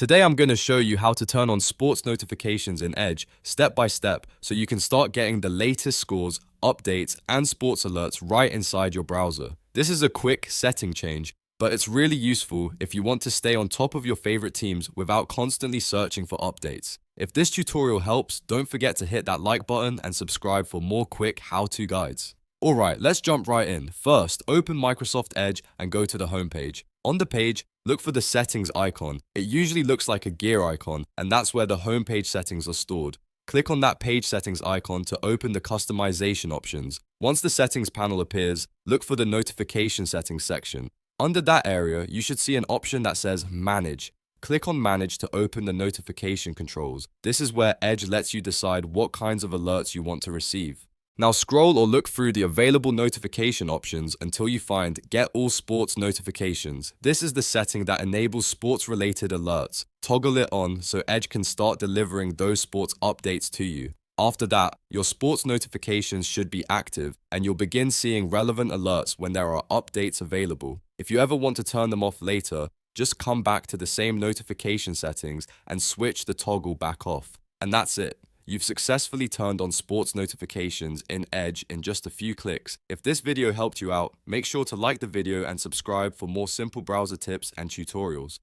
Today I'm going to show you how to turn on sports notifications in Edge step by step so you can start getting the latest scores, updates, and sports alerts right inside your browser. This is a quick setting change, but it's really useful if you want to stay on top of your favorite teams without constantly searching for updates. If this tutorial helps, don't forget to hit that like button and subscribe for more quick how-to guides. Alright, let's jump right in. First, open Microsoft Edge and go to the homepage. On the page, look for the settings icon. It usually looks like a gear icon, and that's where the homepage settings are stored. Click on that page settings icon to open the customization options. Once the settings panel appears, look for the notification settings section. Under that area, you should see an option that says Manage. Click on Manage to open the notification controls. This is where Edge lets you decide what kinds of alerts you want to receive. Now scroll or look through the available notification options until you find Get All Sports Notifications. This is the setting that enables sports-related alerts. Toggle it on so Edge can start delivering those sports updates to you. After that, your sports notifications should be active and you'll begin seeing relevant alerts when there are updates available. If you ever want to turn them off later, just come back to the same notification settings and switch the toggle back off. And that's it. You've successfully turned on sports notifications in Edge in just a few clicks. If this video helped you out, make sure to like the video and subscribe for more simple browser tips and tutorials.